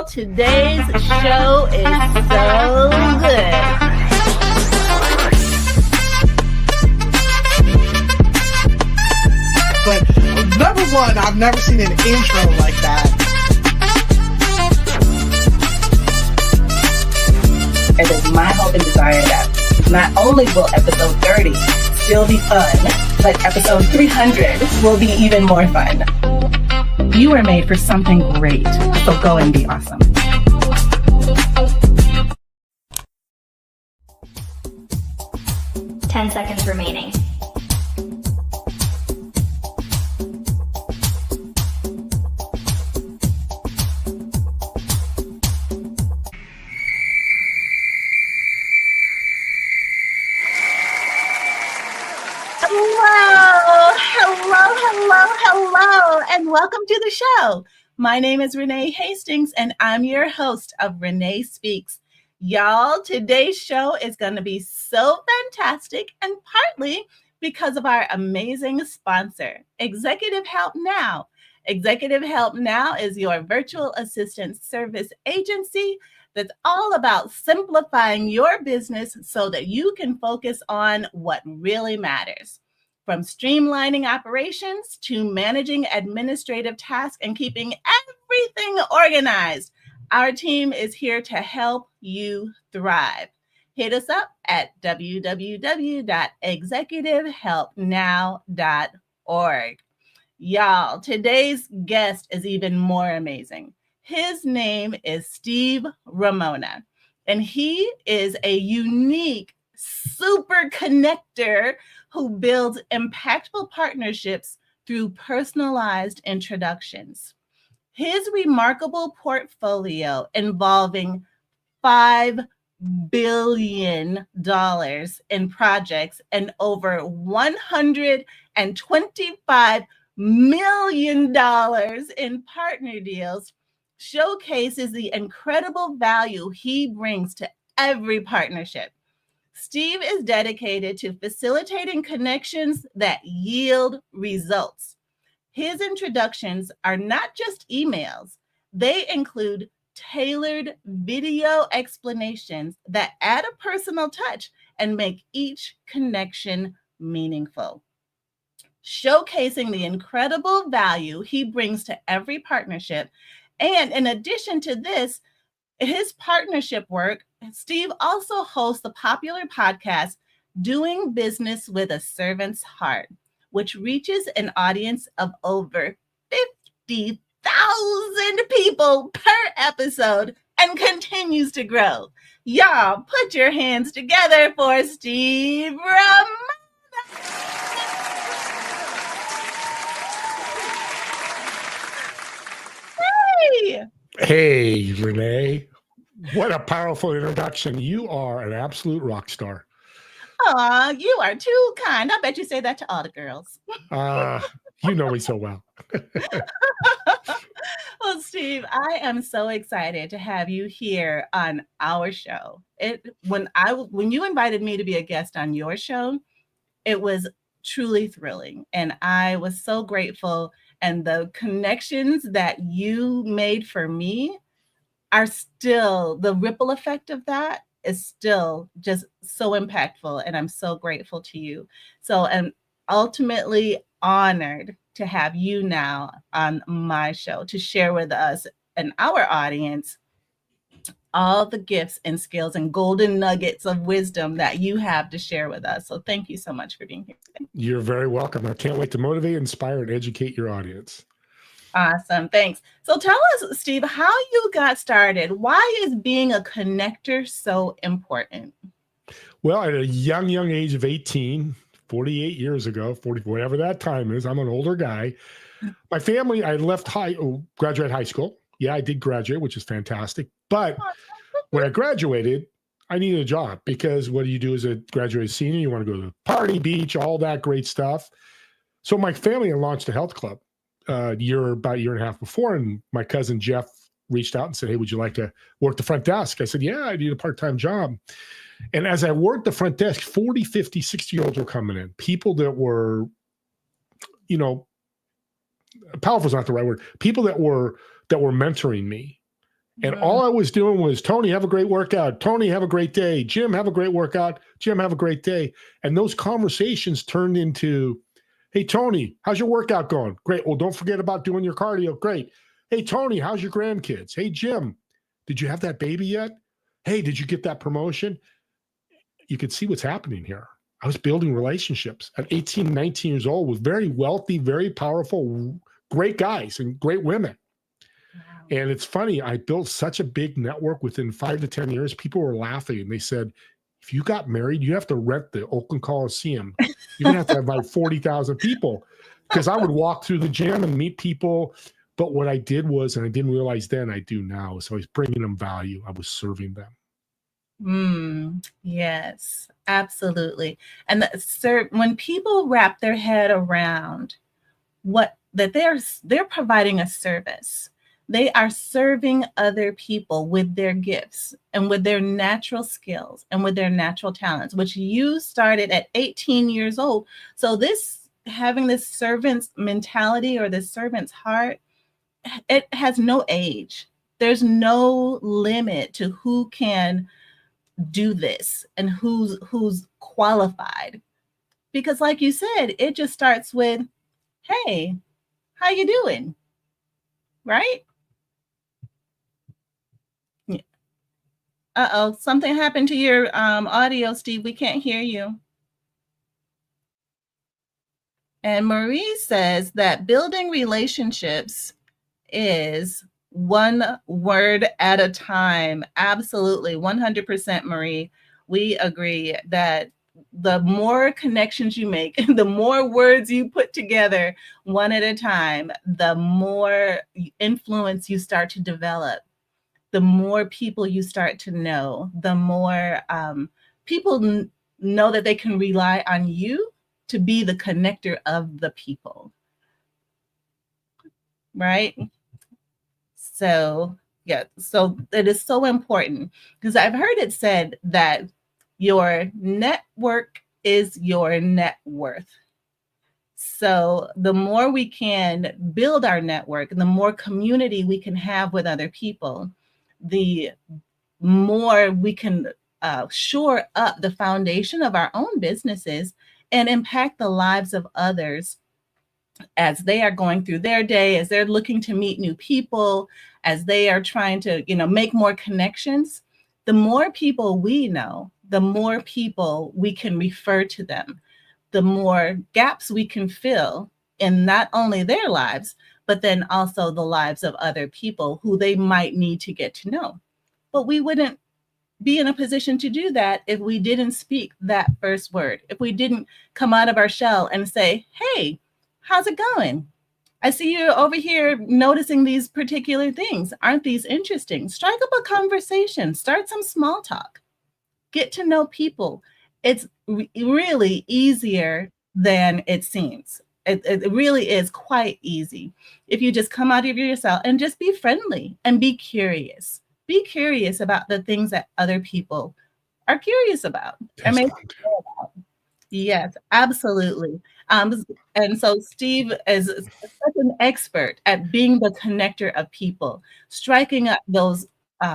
Today's show is so good. But number one, I've never seen an intro like that. It is my hope and desire that not only will episode 30 still be fun, but episode 300 will be even more fun. You are made for something great, so go and be awesome. Ten seconds remaining. Hello, and welcome to the show. My name is Renee Hastings, and I'm your host of Renee Speaks. Y'all, today's show is going to be so fantastic, and partly because of our amazing sponsor, Executive Help Now. Executive Help Now is your virtual assistant service agency that's all about simplifying your business so that you can focus on what really matters. From streamlining operations to managing administrative tasks and keeping everything organized, our team is here to help you thrive. Hit us up at www.executivehelpnow.org. Y'all, today's guest is even more amazing. His name is Steve Ramona, and he is a unique super connector who builds impactful partnerships through personalized introductions. His remarkable portfolio involving $5 billion in projects and over $125 million in partner deals showcases the incredible value he brings to every partnership. Steve is dedicated to facilitating connections that yield results. His introductions are not just emails. They include tailored video explanations that add a personal touch and make each connection meaningful. Showcasing the incredible value he brings to every partnership. And in addition to this, his partnership work, Steve also hosts the popular podcast, Doing Business with a Servant's Heart, which reaches an audience of over 50,000 people per episode and continues to grow. Y'all, put your hands together for Steve Ramona. Hey! Hey, Renee. What a powerful introduction. You are an absolute rock star. Aw, you are too kind. I bet you say that to all the girls. You know me so well. Well, Steve, I am so excited to have you here on our show. When you invited me to be a guest on your show, it was truly thrilling. And I was so grateful. And the connections that you made for me are still, the ripple effect of that is still just so impactful. And I'm so grateful to you. So I'm ultimately honored to have you now on my show to share with us and our audience all the gifts and skills and golden nuggets of wisdom that you have to share with us. So thank you so much for being here today. You're very welcome. I can't wait to motivate, inspire, and educate your audience. Awesome. Thanks. So tell us, Steve, how you got started. Why is being a connector so important? Well, at a young age of 18, 48 years ago, 40, whatever that time is, I'm an older guy. My family, I left graduate high school. Yeah, I did graduate, which is fantastic. But when I graduated, I needed a job because what do you do as a graduate senior? You want to go to the party, beach, all that great stuff. So my family had launched a health club about a year and a half before. And my cousin Jeff reached out and said, hey, would you like to work the front desk? I said, yeah, I need a part-time job. And as I worked the front desk, 40, 50, 60-year-olds were coming in. People that were, powerful is not the right word. People that were mentoring me. And all I was doing was, Tony, have a great workout. Tony, have a great day. Jim, have a great workout. Jim, have a great day. And those conversations turned into, hey, Tony, how's your workout going? Great. Well, don't forget about doing your cardio. Great. Hey, Tony, how's your grandkids? Hey, Jim, did you have that baby yet? Hey, did you get that promotion? You could see what's happening here. I was building relationships at 18, 19 years old with very wealthy, very powerful, great guys and great women. And it's funny, I built such a big network within 5 to 10 years. People were laughing and they said, if you got married, you have to rent the Oakland Coliseum. You're going to have like 40,000 people, because I would walk through the gym and meet people. But what I did was, and I didn't realize then, I do now, so I was bringing them value. I was serving them. Yes, absolutely. And when people wrap their head around that they're providing a service, they are serving other people with their gifts and with their natural skills and with their natural talents, which you started at 18 years old. So having this servant's mentality or this servant's heart, it has no age. There's no limit to who can do this and who's qualified. Because like you said, it just starts with, hey, how you doing? Right? Uh-oh, something happened to your audio, Steve. We can't hear you. And Marie says that building relationships is one word at a time. Absolutely, 100%, Marie. We agree that the more connections you make, the more words you put together one at a time, the more influence you start to develop. The more people you start to know, the more people know that they can rely on you to be the connector of the people. Right? So, yeah, so it is so important, because I've heard it said that your network is your net worth. So the more we can build our network, the more community we can have with other people, the more we can shore up the foundation of our own businesses and impact the lives of others as they are going through their day, as they're looking to meet new people, as they are trying to, make more connections. The more people we know, the more people we can refer to them, the more gaps we can fill in not only their lives, but then also the lives of other people who they might need to get to know. But we wouldn't be in a position to do that if we didn't speak that first word, if we didn't come out of our shell and say, hey, how's it going? I see you over here noticing these particular things. Aren't these interesting? Strike up a conversation, start some small talk, get to know people. It's really easier than it seems. It really is quite easy if you just come out of yourself and just be friendly and be curious. Be curious about the things that other people are curious about. Yes, absolutely. And so Steve is such an expert at being the connector of people, striking up those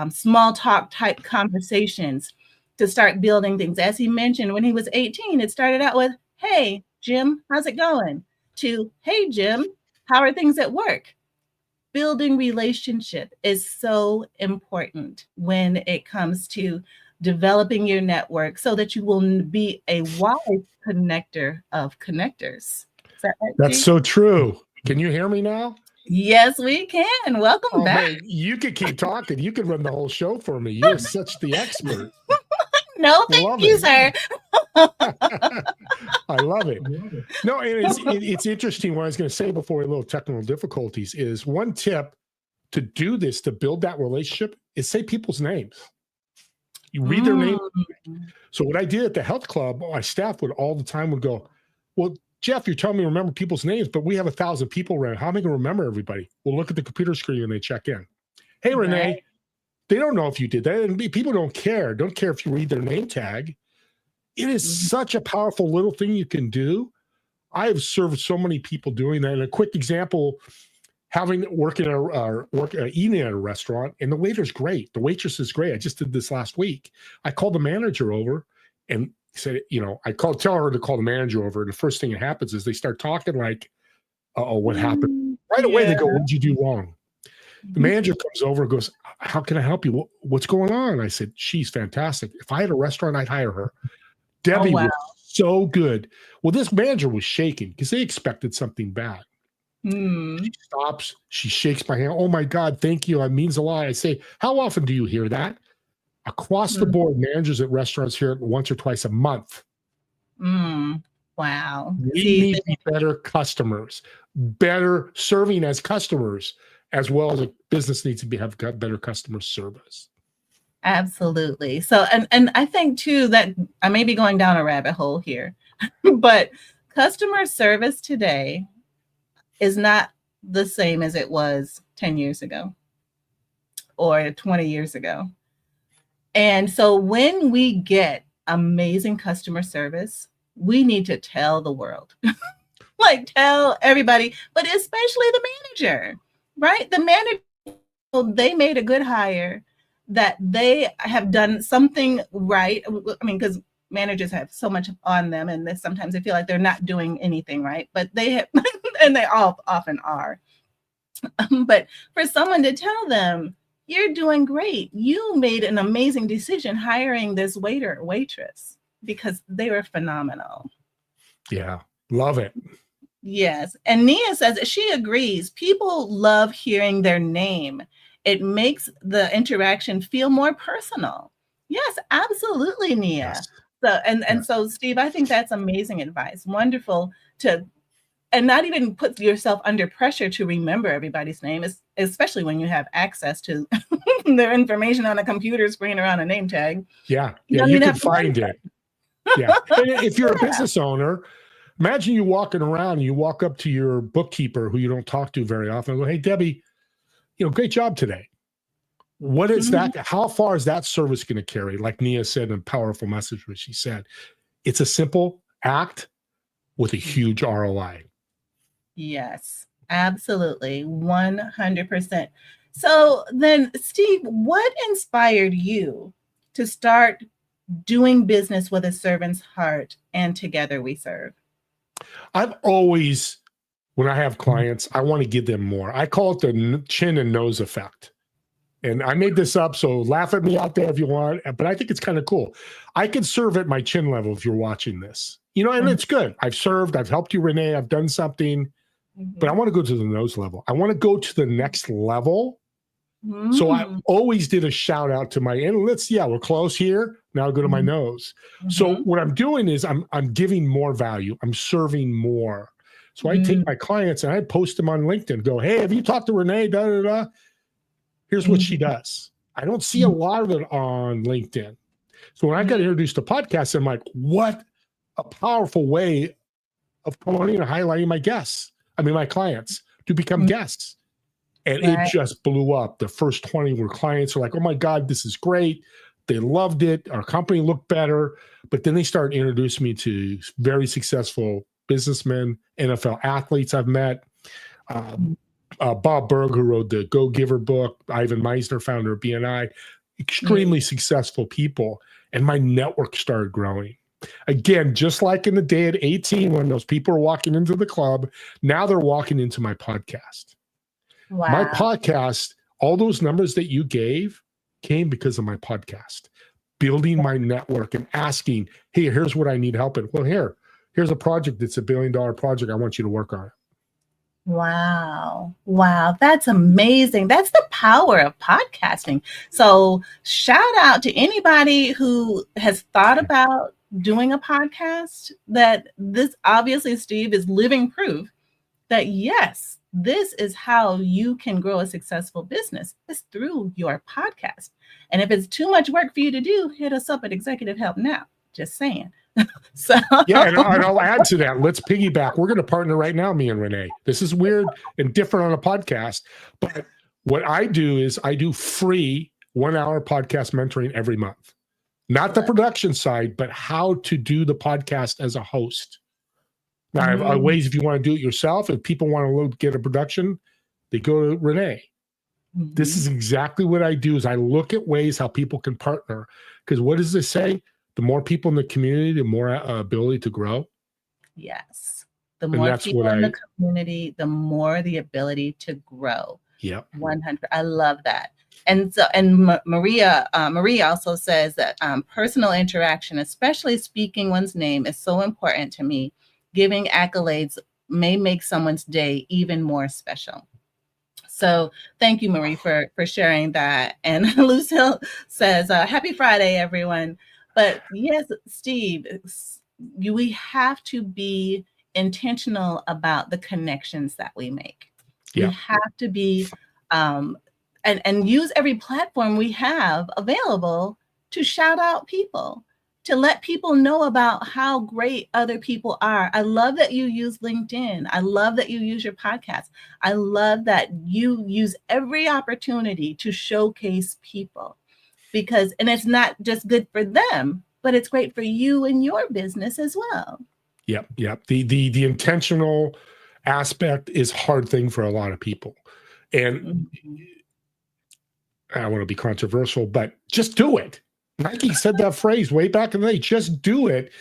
small talk type conversations to start building things. As he mentioned, when he was 18, it started out with, hey, Jim, how's it going? To, hey, Jim, how are things at work? Building relationship is so important when it comes to developing your network so that you will be a wise connector of connectors. Is that right, That's Steve? so true. Can you hear me now? Yes, we can. Welcome back. Man, you could keep talking. You could run the whole show for me. You're such the expert. No, thank you, sir. I love it. No, and it's interesting. What I was going to say before a little technical difficulties is one tip to do this, to build that relationship, is say people's names. You read their name. So what I did at the health club, my staff would all the time would go, well, Jeff, you're telling me to remember people's names, but we have 1,000 people around. How am I going to remember everybody? We'll look at the computer screen when they check in. Hey, Renee, right. They don't know if you did that. And people don't care. Don't care if you read their name tag. It is such a powerful little thing you can do. I have served so many people doing that. And a quick example, eating at a restaurant, and the waiter's great. The waitress is great. I just did this last week. I called the manager over and said, tell her to call the manager over. And the first thing that happens is they start talking like, "Oh, what happened?" Right away, they go, "What did you do wrong?" The manager comes over and goes, "How can I help you? What's going on?" I said, "She's fantastic. If I had a restaurant, I'd hire her. Debbie was so good." Well, this manager was shaking because they expected something bad. She stops. She shakes my hand. "Oh my God, thank you. It means a lot." I say, "How often do you hear that?" Across the board, managers at restaurants hear it once or twice a month. Wow. We need to be better customers, better serving as customers, as well as a business needs to have better customer service. Absolutely. So, and I think too that I may be going down a rabbit hole here, but customer service today is not the same as it was 10 years ago or 20 years ago. And so when we get amazing customer service, we need to tell the world, like tell everybody, but especially the manager, right? The manager, they made a good hire, that they have done something right. I mean, because managers have so much on them and sometimes they feel like they're not doing anything right, but they have, and they all often are. But for someone to tell them, "You're doing great. You made an amazing decision hiring this waiter or waitress because they were phenomenal." Yeah, love it. Yes. And Nia says she agrees. People love hearing their name. It makes the interaction feel more personal. Yes, absolutely, Nia. Yes. So and so, Steve, I think that's amazing advice. Wonderful and not even put yourself under pressure to remember everybody's name, especially when you have access to their information on a computer screen or on a name tag. Yeah, you can find it. Yeah. And if you're a business owner, imagine you walking around and you walk up to your bookkeeper who you don't talk to very often and go, "Hey, Debbie, great job today. What is that? How far is that service going to carry?" Like Nia said in a powerful message, which she said, it's a simple act with a huge ROI. Yes, absolutely. 100%. So then, Steve, what inspired you to start doing business with a servant's heart and Together We Serve? I've always, when I have clients, I want to give them more. I call it the chin and nose effect. And I made this up, so laugh at me out there if you want, but I think it's kind of cool. I can serve at my chin level if you're watching this. And it's good. I've served, I've helped you, Renee, I've done something, but I want to go to the nose level. I want to go to the next level. So I always did a shout out to my, and we're close here. Now I'll go to my nose. So what I'm doing is I'm giving more value. I'm serving more. So I take my clients and I post them on LinkedIn, go, "Hey, have you talked to Renee? Da, da, da. Here's what she does." I don't see a lot of it on LinkedIn. So when I got introduced to podcasts, I'm like, what a powerful way of promoting and highlighting my clients to become guests. And it just blew up. The first 20 were clients were like, "Oh my God, this is great." They loved it. Our company looked better. But then they started introducing me to very successful businessmen, NFL athletes I've met. Bob Berg, who wrote the Go Giver book, Ivan Meisner, founder of BNI, extremely successful people. And my network started growing. Again, just like in the day at 18, when those people are walking into the club, now they're walking into my podcast. Wow. My podcast, all those numbers that you gave came because of my podcast. Building my network and asking, "Hey, here's what I need help in." "Well, here's a project that's $1 billion project. I want you to work on it." Wow. That's amazing. That's the power of podcasting. So shout out to anybody who has thought about doing a podcast, that this obviously, Steve, is living proof that yes, this is how you can grow a successful business, is through your podcast. And if it's too much work for you to do, hit us up at Executive Help Now. Just saying. So yeah, and I'll add to that. Let's piggyback. We're going to partner right now, me and Renee. This is weird and different on a podcast, but what I do is I do free 1-hour podcast mentoring every month. Not the production side, but how to do the podcast as a host. Now, I have ways if you want to do it yourself. If people want to get a production They go to Renee. This is exactly what I do is I look at ways how people can partner. Because what does this say? The more people in the community, the more ability to grow. Yes. The more people in the community, the more the ability to grow. Yeah. 100. I love that. And so, Marie also says that personal interaction, especially speaking one's name, is so important to me. Giving accolades may make someone's day even more special. So thank you, Marie, for sharing that. And Lucille says, happy Friday, everyone. But yes, Steve, we have to be intentional about the connections that we make. Yeah. We have to be and use every platform we have available to shout out people, to let people know about how great other people are. I love that you use LinkedIn. I love that you use your podcast. I love that you use every opportunity to showcase people and it's not just good for them, but it's great for you and your business as well. Yep. The intentional aspect is a hard thing for a lot of people. And I want to be controversial, but just do it. Nike said that phrase way back in the day, just do it.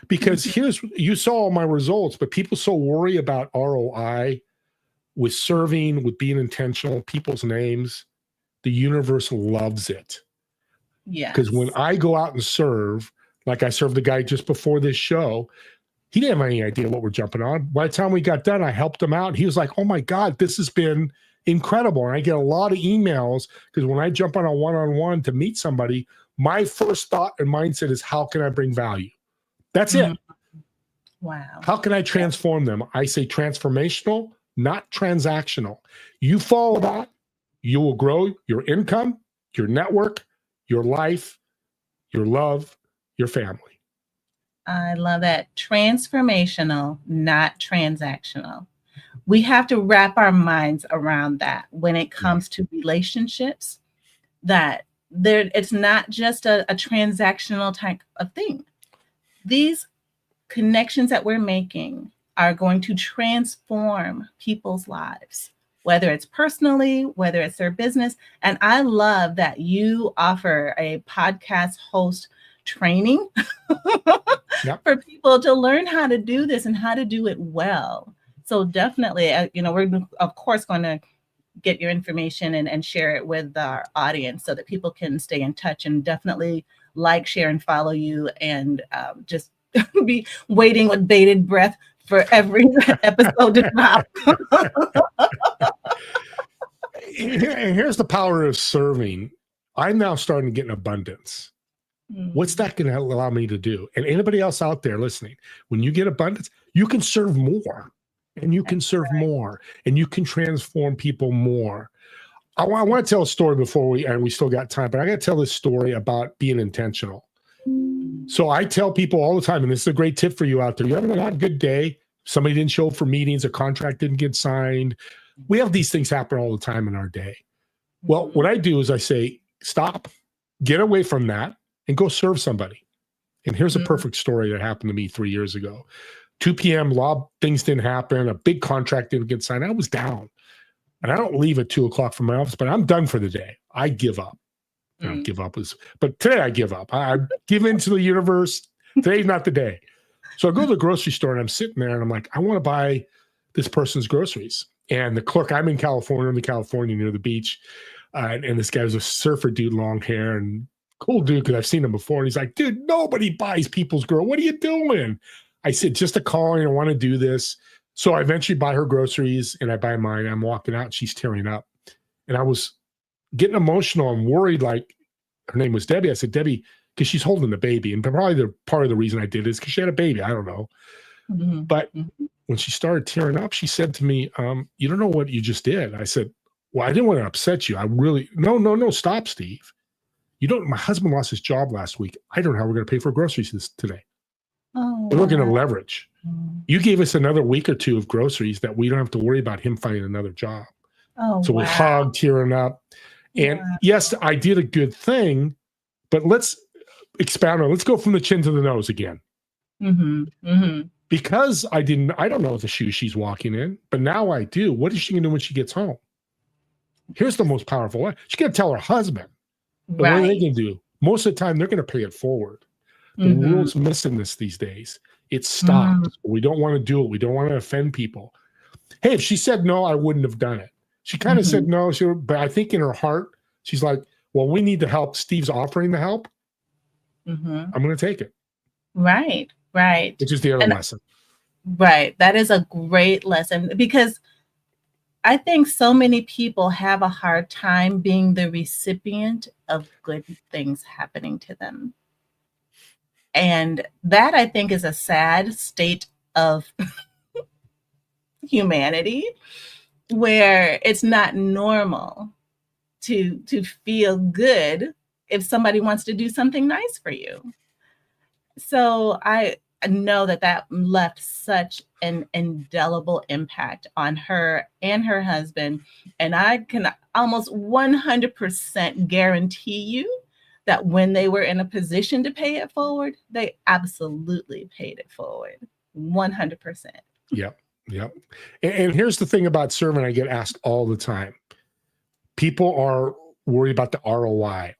Because you saw all my results, but people so worry about ROI with serving, with being intentional, people's names. The universe loves it. Yeah. Because when I go out and serve, like I served the guy just before this show, he didn't have any idea what we're jumping on. By the time we got done, I helped him out. He was like, oh my God, this has been incredible. And I get a lot of emails because when I jump on a one-on-one to meet somebody, my first thought and mindset is, how can I bring value? That's it. Wow. How can I transform them? I say transformational, not transactional. You follow that, you will grow your income, your network, your life, your love, your family. I love that. Transformational, not transactional. We have to wrap our minds around that when it comes to relationships, that it's not just a transactional type of thing. These connections that we're making are going to transform people's lives, whether it's personally, whether it's their business. And I love that you offer a podcast host training for people to learn how to do this and how to do it well. So definitely, we're of course going to get your information and share it with our audience so that people can stay in touch, and definitely like, share, and follow you, and just be waiting with bated breath for every episode to drop. Here's the power of serving. I'm now starting to get an abundance. What's that going to allow me to do? And anybody else out there listening, when you get abundance, you can serve more, and you can serve more, and you can transform people more. I want to tell a story before we still got time, but I got to tell this story about being intentional. So I tell people all the time, and this is a great tip for you out there. You haven't had a good day. Somebody didn't show up for meetings. A contract didn't get signed. We have these things happen all the time in our day. Well, what I do is I say, stop, get away from that, and go serve somebody. And here's a perfect story that happened to me 3 years ago. 2 p.m., things didn't happen. A big contract didn't get signed. I was down. And I don't leave at 2 o'clock from my office, but I'm done for the day. I give up. I don't give up. But today I give up. I give in to the universe. Today's not the day. So I go to the grocery store and I'm sitting there and I'm like, I want to buy this person's groceries. And the clerk, I'm in California near the beach. And this guy was a surfer dude, long hair and cool dude, because I've seen him before. And he's like, dude, nobody buys people's girl. What are you doing? I said, just a call. I want to do this. So I eventually buy her groceries and I buy mine. I'm walking out and she's tearing up. And I was getting emotional and worried, like her name was Debbie. I said, Debbie, because she's holding the baby. And probably part of the reason I did is because she had a baby. I don't know. But when she started tearing up, she said to me, you don't know what you just did. I said, well, I didn't want to upset you. No, stop, Steve. My husband lost his job last week. I don't know how we're going to pay for groceries today. We're looking at leverage. You gave us another week or two of groceries that we don't have to worry about him finding another job. We hugged, tearing up. And yes, I did a good thing, but let's expound on it. Let's go from the chin to the nose again. Because I don't know the shoes she's walking in, but now I do. What is she going to do when she gets home? Here's the most powerful one. She's going to tell her husband. But what are they going to do? Most of the time, they're going to pay it forward. The world's missing this these days. It stopped. We don't want to do it. We don't want to offend people. Hey, if she said no, I wouldn't have done it. She kind of said no, but I think in her heart, she's like, well, we need the help. Steve's offering the help. I'm going to take it. Right. Which is the other lesson. Right. That is a great lesson, because I think so many people have a hard time being the recipient of good things happening to them. And that, I think, is a sad state of humanity, where it's not normal to feel good if somebody wants to do something nice for you. So I know that left such an indelible impact on her and her husband. And I can almost 100% guarantee you that when they were in a position to pay it forward, they absolutely paid it forward. 100%. Yep. And here's the thing about serving, I get asked all the time. People are worried about the ROI.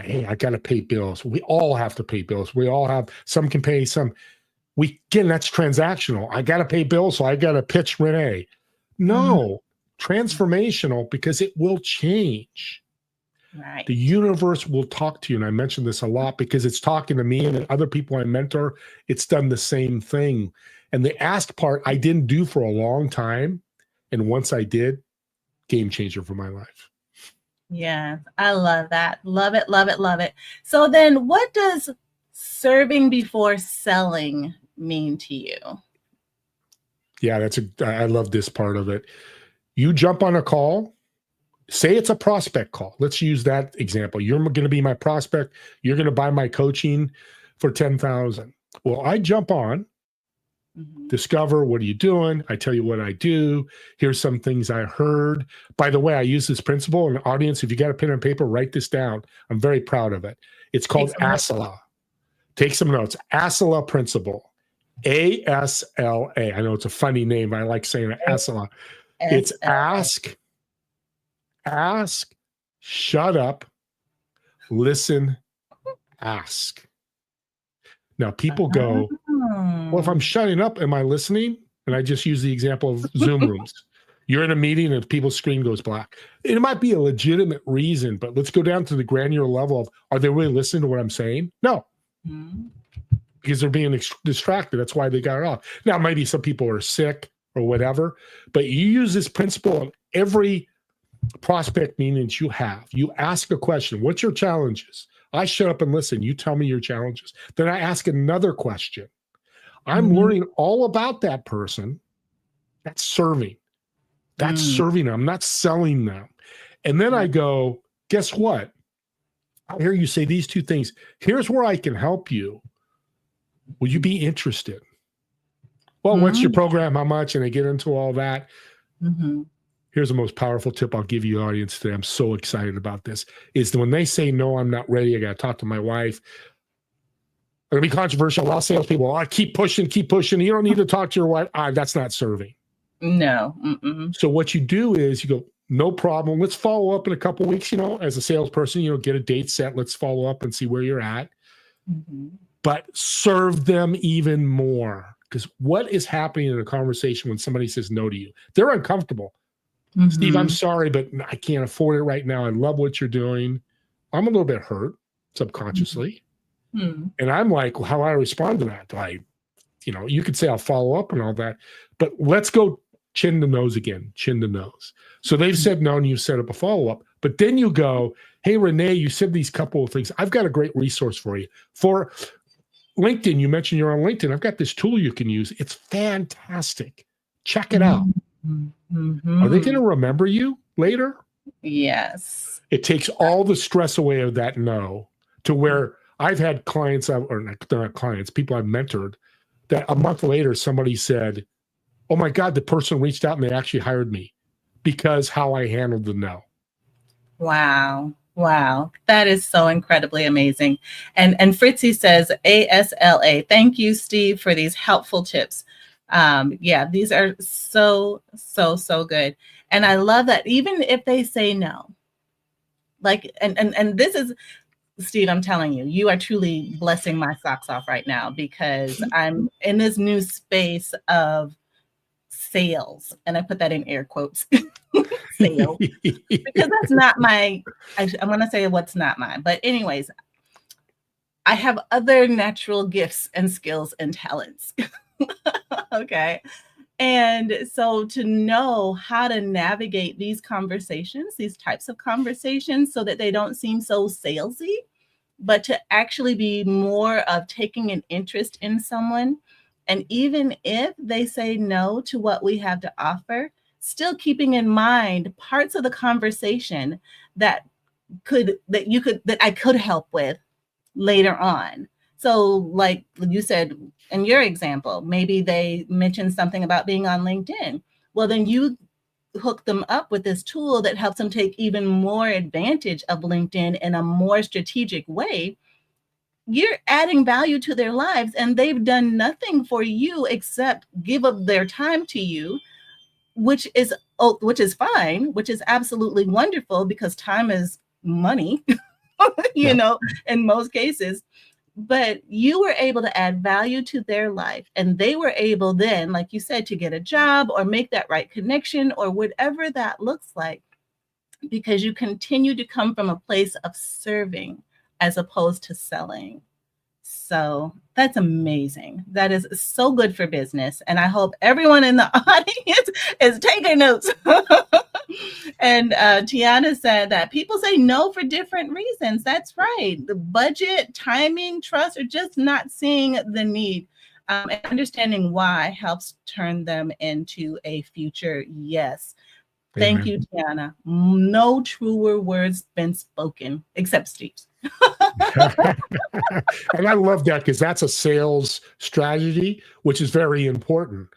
Hey, I got to pay bills. We all have to pay bills. We all have, some can pay, some. Again, that's transactional. I got to pay bills, so I got to pitch Renee. No, transformational, because it will change. Right. The universe will talk to you. And I mention this a lot because it's talking to me and other people I mentor. It's done the same thing. And the ask part I didn't do for a long time. And once I did, game changer for my life. Yeah, I love that. Love it, love it, love it. So then what does serving before selling mean to you? Yeah, I love this part of it. You jump on a call, say it's a prospect call. Let's use that example. You're going to be my prospect. You're going to buy my coaching for $10,000. Well, I jump on, discover, what are you doing? I tell you what I do. Here's some things I heard. By the way, I use this principle. And audience, if you got a pen and paper, write this down. I'm very proud of it. It's called ASLA. Take some notes. ASLA principle. ASLA. I know it's a funny name, but I like saying it. ASLA. It's ask, shut up, listen, ask. Now people go, well, if I'm shutting up, am I listening? And I just use the example of Zoom rooms. You're in a meeting and people's screen goes black. It might be a legitimate reason, but let's go down to the granular level of, are they really listening to what I'm saying? No. Because they're being distracted. That's why they got it off. Now, maybe some people are sick or whatever, but you use this principle on every prospect meeting that you have. You ask a question. What's your challenges? I shut up and listen. You tell me your challenges. Then I ask another question. I'm learning all about that person. That's serving. That's serving them. I'm not selling them. And then I go, guess what? I hear you say these two things. Here's where I can help you. Will you be interested? Well, what's your program? How much? And I get into all that. Here's the most powerful tip I'll give you, audience, today. I'm so excited about this. Is that when they say, no, I'm not ready, I got to talk to my wife. It'll be controversial. A lot of salespeople, I keep pushing. You don't need to talk to your wife. That's not serving. No. So what you do is you go, no problem. Let's follow up in a couple of weeks, as a salesperson, get a date set. Let's follow up and see where you're at. But serve them even more. Because what is happening in a conversation when somebody says no to you? They're uncomfortable. Steve, I'm sorry, but I can't afford it right now. I love what you're doing. I'm a little bit hurt subconsciously. And I'm like, well, how do I respond to that? You could say I'll follow up and all that, but let's go chin to nose again, chin to nose. So they've said no, and you set up a follow-up. But then you go, hey, Renee, you said these couple of things. I've got a great resource for you. For LinkedIn, you mentioned you're on LinkedIn. I've got this tool you can use. It's fantastic. Check it out. Are they going to remember you later? Yes. It takes all the stress away of that no, to where I've had clients, or not clients, people I've mentored, that a month later somebody said, oh my God, the person reached out and they actually hired me because how I handled the no. Wow. That is so incredibly amazing. And Fritzy says, ASLA. Thank you, Steve, for these helpful tips. These are so good. And I love that even if they say no, like, and this is, Steve, I'm telling you, you are truly blessing my socks off right now, because I'm in this new space of sales. And I put that in air quotes, sales, because that's not my, I'm going to say what's not mine. But anyways, I have other natural gifts and skills and talents. Okay. And so to know how to navigate these conversations, these types of conversations, so that they don't seem so salesy, but to actually be more of taking an interest in someone. And even if they say no to what we have to offer, still keeping in mind parts of the conversation that I could help with later on. So like you said in your example, maybe they mentioned something about being on LinkedIn. Well, then you hook them up with this tool that helps them take even more advantage of LinkedIn in a more strategic way. You're adding value to their lives, and they've done nothing for you except give up their time to you, which is fine, which is absolutely wonderful, because time is money, you know, in most cases. But you were able to add value to their life, and they were able then, like you said, to get a job or make that right connection or whatever that looks like, because you continue to come from a place of serving as opposed to selling. So that's amazing. That is so good for business. And I hope everyone in the audience is taking notes. And Tiana said that people say no for different reasons. That's right. The budget, timing, trust, or just not seeing the need. And understanding why helps turn them into a future yes. Thank you, Tiana. No truer words been spoken, except Steve's. And I love that, because that's a sales strategy, which is very important.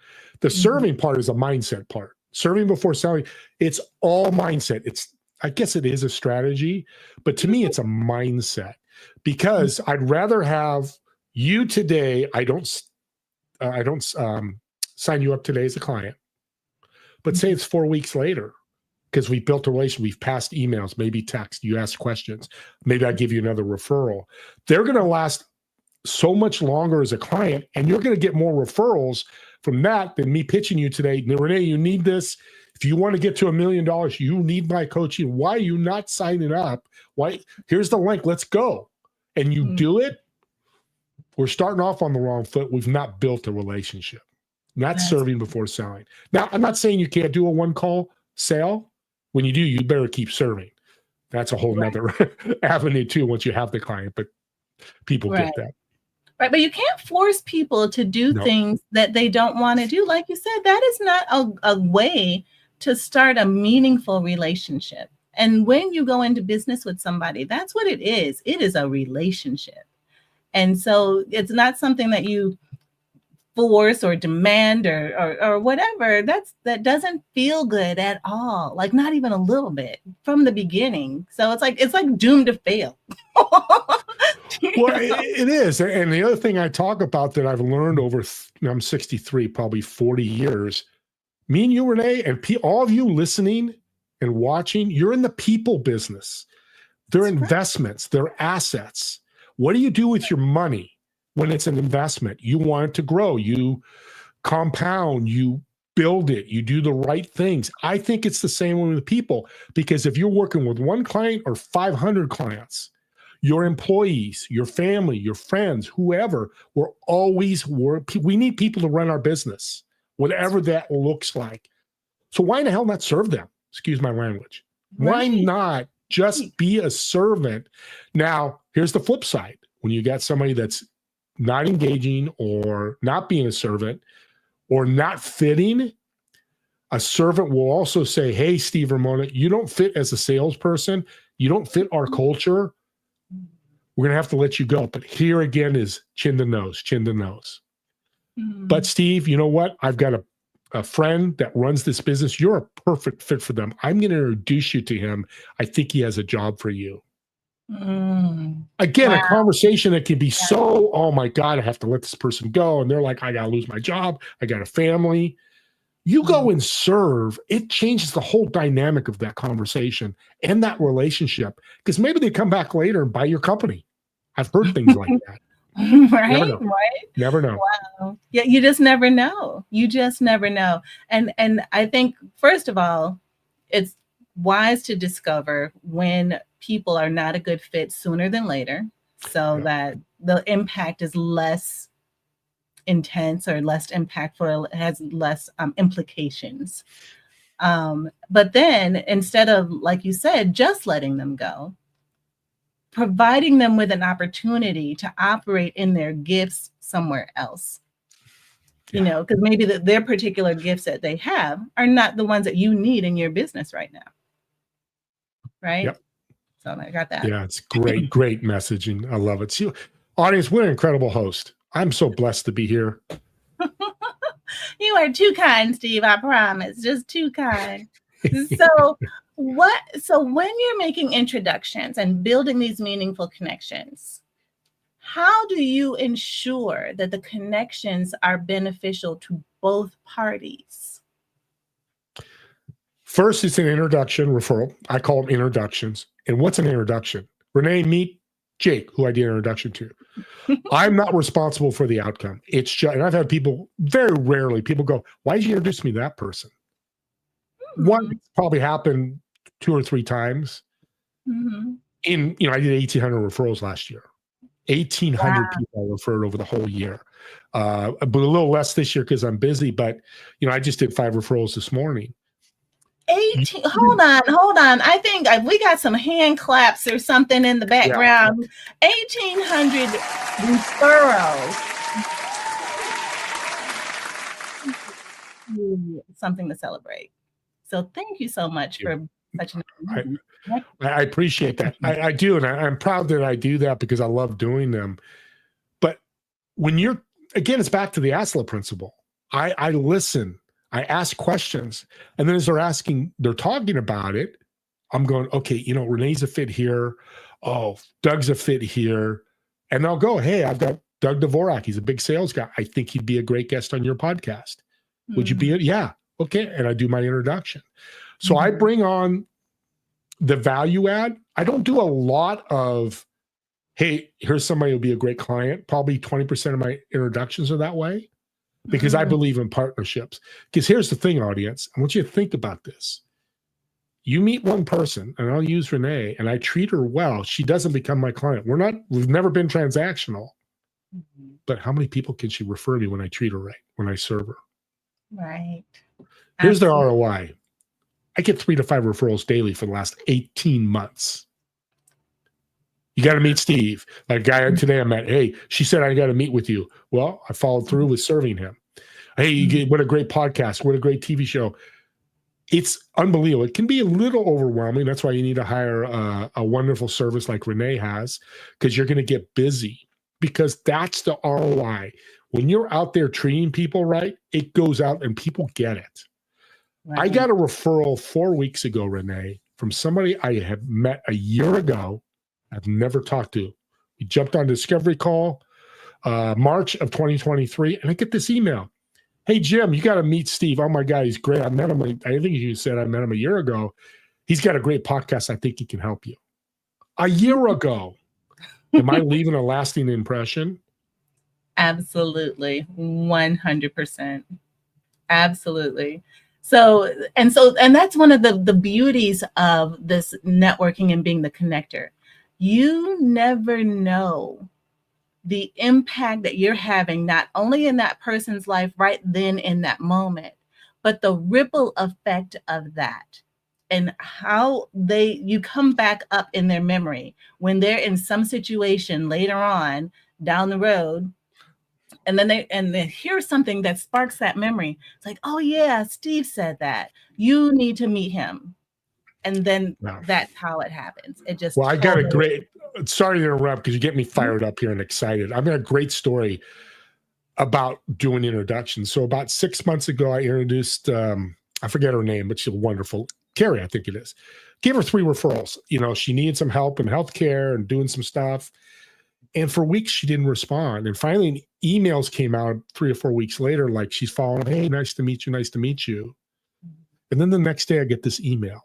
The serving part is a mindset part. Serving before selling, it's all mindset. I guess it is a strategy, but to me, it's a mindset, because I'd rather have you today. I don't sign you up today as a client, but say it's 4 weeks later, because we built a relation, we've passed emails, maybe text, you ask questions, maybe I give you another referral. They're going to last so much longer as a client, and you're going to get more referrals from that than me pitching you today. Renee, you need this. If you want to get to $1 million, you need my coaching. Why are you not signing up? Why? Here's the link. Let's go. And you do it. We're starting off on the wrong foot. We've not built a relationship. Not serving before selling. Now, I'm not saying you can't do a one-call sale. When you do, you better keep serving. That's a whole nother avenue too, once you have the client, but people get that. Right, but you can't force people to do things that they don't want to do. Like you said, that is not a way to start a meaningful relationship. And when you go into business with somebody, that's what it is. It is a relationship. And so it's not something that you force or demand or whatever. That doesn't feel good at all. Like not even a little bit from the beginning. So it's like doomed to fail. Well, it is. And the other thing I talk about that I've learned over, I'm 63, probably 40 years, me and you, Renee, and all of you listening and watching, you're in the people business. They're investments, they're assets. What do you do with your money when it's an investment? You want it to grow. You compound, you build it, you do the right things. I think it's the same with people, because if you're working with one client or 500 clients, your employees, your family, your friends, whoever, we need people to run our business, whatever that looks like. So why in the hell not serve them? Excuse my language. Why not just be a servant? Now, here's the flip side. When you got somebody that's not engaging or not being a servant or not fitting, a servant will also say, hey, Steve, Ramona, you don't fit as a salesperson. You don't fit our culture. We're going to have to let you go. But here again is chin to nose, chin to nose. But Steve, you know what? I've got a friend that runs this business. You're a perfect fit for them. I'm going to introduce you to him. I think he has a job for you. Again, a conversation that can be so, oh my God, I have to let this person go. And they're like, I got to lose my job. I got a family. You go and serve, it changes the whole dynamic of that conversation and that relationship, because maybe they come back later and buy your company. I've heard things like that. Right, Never know. right. Never know. Wow. Yeah, you just never know. You just never know. And I think, first of all, it's wise to discover when people are not a good fit sooner than later, so that the impact is less intense or less impactful, it has less implications. But then instead of, like you said, just letting them go, providing them with an opportunity to operate in their gifts somewhere else. You know, because maybe their particular gifts that they have are not the ones that you need in your business right now. Right? Yep. So I got that. Yeah, it's great, great messaging. I love it. See, audience, what an incredible host. I'm so blessed to be here. You are too kind, Steve, I promise. Just too kind. So when you're making introductions and building these meaningful connections, how do you ensure that the connections are beneficial to both parties? First, it's an introduction referral. I call them introductions. And what's an introduction? Renee, meet Jake, who I did an introduction to. I'm not responsible for the outcome. It's just, and I've had people, very rarely, people go, why did you introduce me to that person? One, it's probably happened 2 or 3 times. In, I did 1,800 referrals last year. 1,800 people I referred over the whole year. But a little less this year because I'm busy. But, I just did 5 referrals this morning. 18. Hold on. I think we got some hand claps or something in the background. 1,800 referrals. Something to celebrate. So thank you so much for such an. I appreciate that. I do, and I'm proud that I do that because I love doing them. But when again, it's back to the ASLA principle. I listen. I ask questions, and then as they're talking about it, I'm going, okay, Renee's a fit here. Oh, Doug's a fit here. And I'll go, hey, I've got Doug Dvorak. He's a big sales guy. I think he'd be a great guest on your podcast. Would you be it? Yeah. Okay. And I do my introduction. So I bring on the value add. I don't do a lot of, hey, here's somebody who'll be a great client. Probably 20% of my introductions are that way. Because I believe in partnerships. Because here's the thing, audience. I want you to think about this. You meet one person, and I'll use Renee, and I treat her well. She doesn't become my client. We've never been transactional. But how many people can she refer me when I treat her right, when I serve her? Right. Here's the ROI. I get 3 to 5 referrals daily for the last 18 months. You got to meet Steve. Like guy today I met, hey, she said, I got to meet with you. Well, I followed through with serving him. Hey, what a great podcast. What a great TV show. It's unbelievable. It can be a little overwhelming. That's why you need to hire a wonderful service like Renee has, because you're going to get busy, because that's the ROI. When you're out there treating people right, it goes out and people get it. Right. I got a referral 4 weeks ago, Renee, from somebody I had met a year ago. I've never talked to. We jumped on a discovery call, March of 2023, and I get this email. Hey, Jim, you got to meet Steve. Oh, my God, he's great. I met him. I think you said I met him a year ago. He's got a great podcast. I think he can help you. A year ago. Am I leaving a lasting impression? Absolutely. 100%. Absolutely. So that's one of the beauties of this networking and being the connector. You never know the impact that you're having, not only in that person's life right then in that moment, but the ripple effect of that and how you come back up in their memory when they're in some situation later on down the road. And then they hear something that sparks that memory. It's like, oh yeah, Steve said that. You need to meet him. And then that's how it happens. It just. Well, I got a great. Sorry to interrupt because you get me fired up here and excited. I've got a great story about doing introductions. So about 6 months ago, I introduced. I forget her name, but she's wonderful. Carrie, I think it is. Gave her 3 referrals. She needed some help in healthcare and doing some stuff. And for weeks, she didn't respond. And finally, emails came out 3 or 4 weeks later, like she's following, hey, nice to meet you, nice to meet you. And then the next day, I get this email.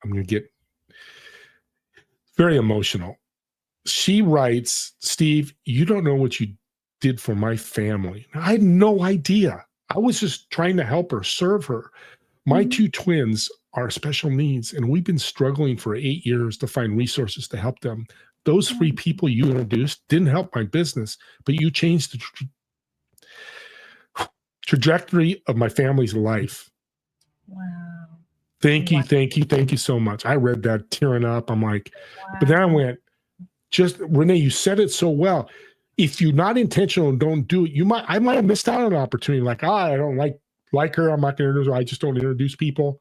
I'm going to get very emotional. She writes, Steve, you don't know what you did for my family. I had no idea. I was just trying to help her, serve her. My 2 twins are special needs, and we've been struggling for 8 years to find resources to help them. Those 3 people you introduced didn't help my business, but you changed the trajectory of my family's life. Wow. Thank you so much. I read that tearing up. I'm like, but then I went, just Renee, you said it so well. If you're not intentional and don't do it, I might have missed out on an opportunity. Like, I don't like her. I'm not going to introduce her. I just don't introduce people.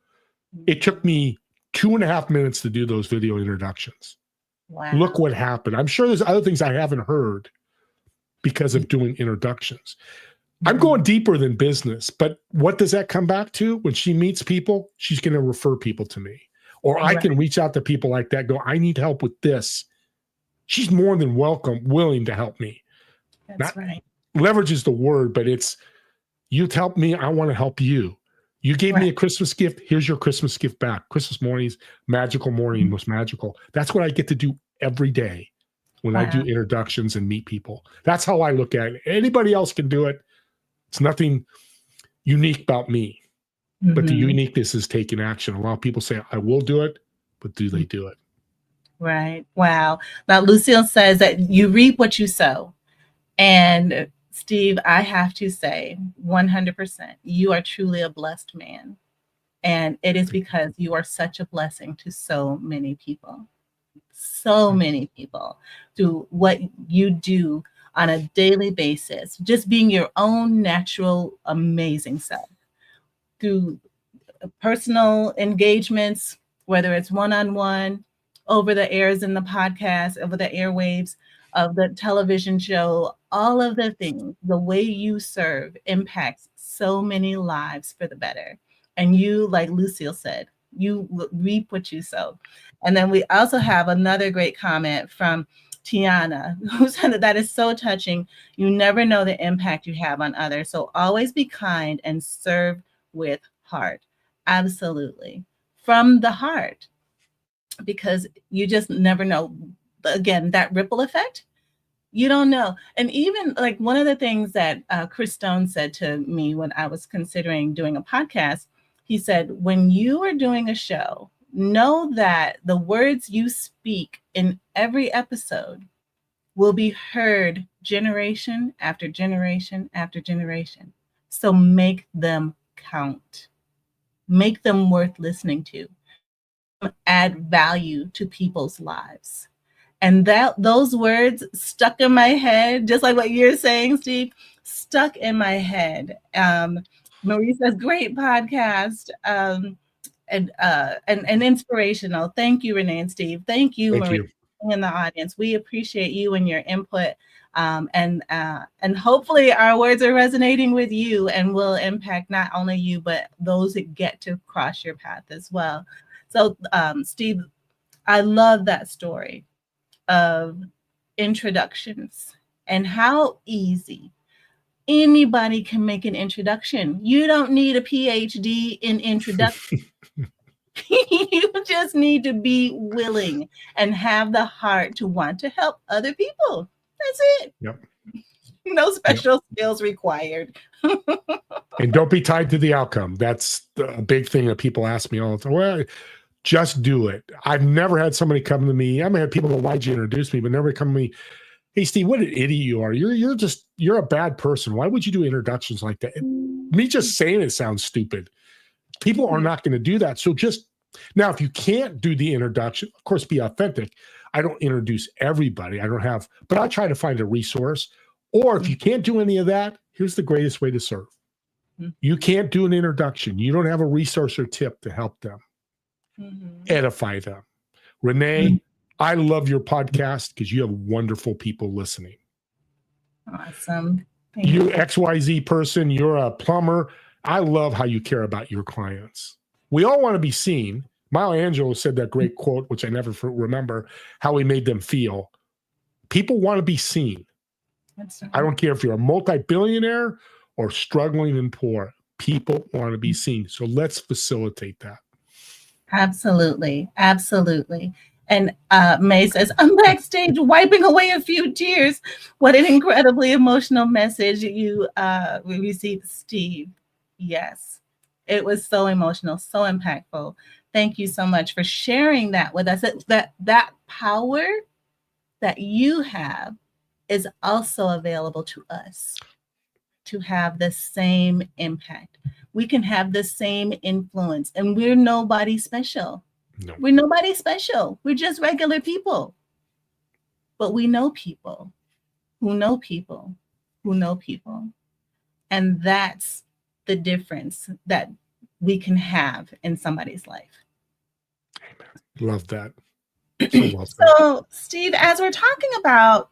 It took me 2.5 minutes to do those video introductions. Wow. Look what happened. I'm sure there's other things I haven't heard because of doing introductions. I'm going deeper than business, but what does that come back to? When she meets people, she's going to refer people to me. Or I can reach out to people like that, go, I need help with this. She's more than willing to help me. That's right. Leverage is the word, but it's, you've helped me, I want to help you. You gave me a Christmas gift, here's your Christmas gift back. Christmas morning's magical morning was magical. That's what I get to do every day when I do introductions and meet people. That's how I look at it. Anybody else can do it. It's nothing unique about me, but the uniqueness is taking action. A lot of people say, I will do it, but do they do it? Right. Wow. Now, Lucille says that you reap what you sow. And Steve, I have to say 100%, you are truly a blessed man. And it is because you are such a blessing to so many people. So many people through what you do on a daily basis, just being your own natural, amazing self. Through personal engagements, whether it's one-on-one, over the airs in the podcast, over the airwaves of the television show, all of the things, the way you serve impacts so many lives for the better. And you, like Lucille said, you reap what you sow. And then we also have another great comment from Tiana, who said that is so touching. You never know the impact you have on others. So always be kind and serve with heart. Absolutely. From the heart. Because you just never know. Again, that ripple effect, you don't know. And even like one of the things that Chris Stone said to me when I was considering doing a podcast, he said, when you are doing a show, know that the words you speak in every episode will be heard generation after generation after generation. So make them count. Make them worth listening to. Add value to people's lives. And those words stuck in my head, just like what you're saying, Steve, stuck in my head. Marie says, great podcast. And inspirational. Thank you, Renee and Steve. Thank you, Marie, in the audience. We appreciate you and your input. And hopefully our words are resonating with you and will impact not only you, but those that get to cross your path as well. So, Steve, I love that story of introductions and how easy anybody can make an introduction. You don't need a PhD in introduction. You just need to be willing and have the heart to want to help other people. That's it. Yep. No special skills required. And don't be tied to the outcome. That's a big thing that people ask me all the time. Well, just do it. I've never had somebody come to me. I mean, I had people go, why'd you introduce me? But never come to me, hey, Steve, what an idiot you are. You're a bad person. Why would you do introductions like that? Me just saying it sounds stupid. People are not going to do that. So just now, if you can't do the introduction, of course, be authentic. I don't introduce everybody. But I try to find a resource. Or if you can't do any of that, here's the greatest way to serve. You can't do an introduction. You don't have a resource or tip to help them. Edify them. Renee, I love your podcast because you have wonderful people listening. Awesome. You XYZ person, you're a plumber. I love how you care about your clients. We all want to be seen, Maya Angelou said that great quote, which I never remember, how he made them feel. People want to be seen. I don't care if you're a multi-billionaire or struggling and poor. People want to be seen. So let's facilitate that. Absolutely. Absolutely. And May says, I'm backstage wiping away a few tears. What an incredibly emotional message you received, Steve. Yes, it was so emotional, so impactful. Thank you so much for sharing that with us. That power that you have is also available to us to have the same impact. We can have the same influence, and we're nobody special. No. We're nobody special. We're just regular people. But we know people who know people who know people. And that's the difference that we can have in somebody's life. Amen. Love that. So, Steve, as we're talking about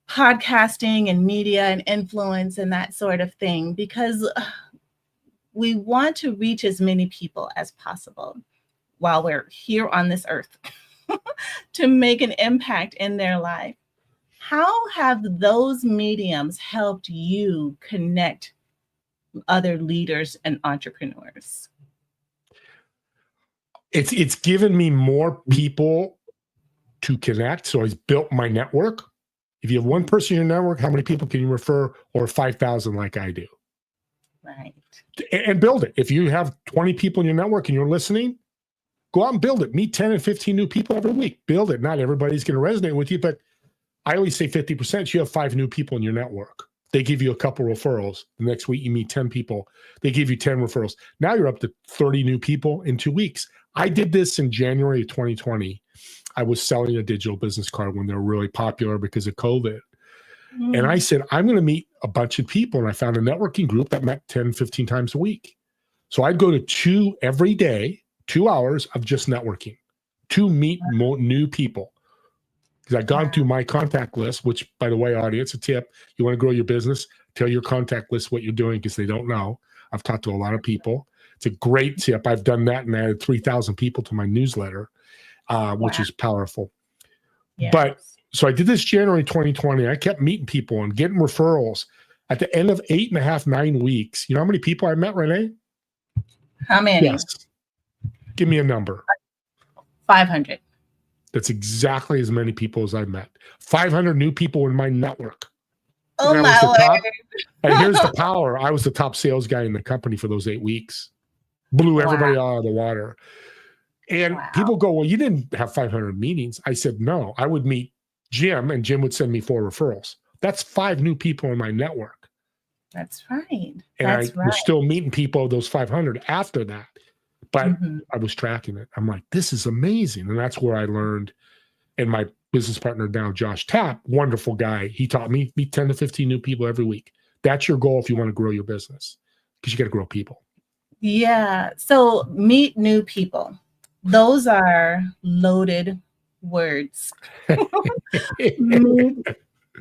podcasting and media and influence and that sort of thing, because we want to reach as many people as possible while we're here on this earth to make an impact in their life. How have those mediums helped you connect other leaders and entrepreneurs? It's given me more people to connect. So it's built my network. If you have one person in your network, how many people can you refer? Or 5,000 like I do? Right. And build it. If you have 20 people in your network and you're listening, go out and build it. Meet 10 and 15 new people every week. Build it. Not everybody's going to resonate with you, but I always say 50%. You have 5 new people in your network. They give you a couple referrals. The next week, you meet 10 people. They give you 10 referrals. Now you're up to 30 new people in 2 weeks. I did this in January of 2020. I was selling a digital business card when they were really popular because of COVID. And I said, I'm going to meet a bunch of people. And I found a networking group that met 10, 15 times a week. So I'd go to 2 every day, 2 hours of just networking to meet new people. Because I'd gone through my contact list, which, by the way, audience, a tip, you want to grow your business, tell your contact list what you're doing because they don't know. I've talked to a lot of people. It's a great tip. I've done that and added 3,000 people to my newsletter, which is powerful. Yes. But so I did this January 2020. I kept meeting people and getting referrals. At the end of 8.5, 9 weeks, you know how many people I met, Renee? How many? Yes. Give me a number. 500. That's exactly as many people as I met. 500 new people in my network. Oh, my word. And here's the power. I was the top sales guy in the company for those 8 weeks. Blew everybody out of the water. And people go, well, you didn't have 500 meetings. I said, no. I would meet Jim, and Jim would send me 4 referrals. That's 5 new people in my network. That's right. And I was still meeting people, those 500 after that. But I was tracking it. I'm like, this is amazing. And that's where I learned. And my business partner now, Josh Tapp, wonderful guy. He taught me meet 10 to 15 new people every week. That's your goal if you want to grow your business, because you got to grow people. Yeah. So meet new people. Those are loaded words. Meet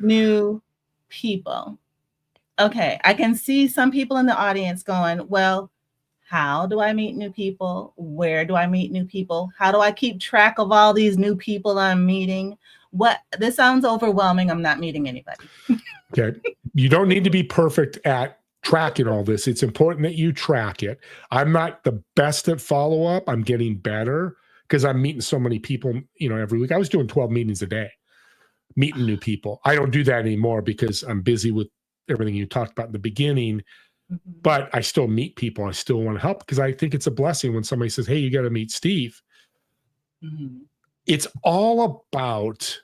new people. Okay. I can see some people in the audience going, well, how do I meet new people? Where do I meet new people? How do I keep track of all these new people I'm meeting? This sounds overwhelming. I'm not meeting anybody. Okay. You don't need to be perfect at tracking all this. It's important that you track it. I'm not the best at follow-up. I'm getting better because I'm meeting so many people, every week. I was doing 12 meetings a day, meeting new people. I don't do that anymore because I'm busy with everything you talked about in the beginning. But I still meet people. I still want to help because I think it's a blessing when somebody says, hey, you got to meet Steve. It's all about,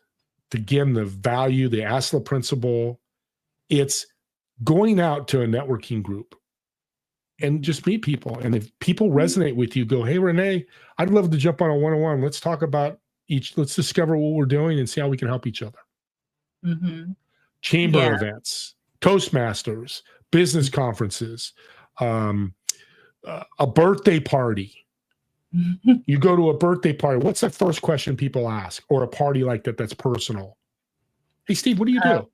again, the value, the ASLA principle. It's going out to a networking group and just meet people. And if people resonate with you, go, hey, Renee, I'd love to jump on a one-on-one. Let's talk about let's discover what we're doing and see how we can help each other. Chamber events, Toastmasters, business conferences, a birthday party. You go to a birthday party. What's the first question people ask? Or a party like that's personal. Hey, Steve, what do you do?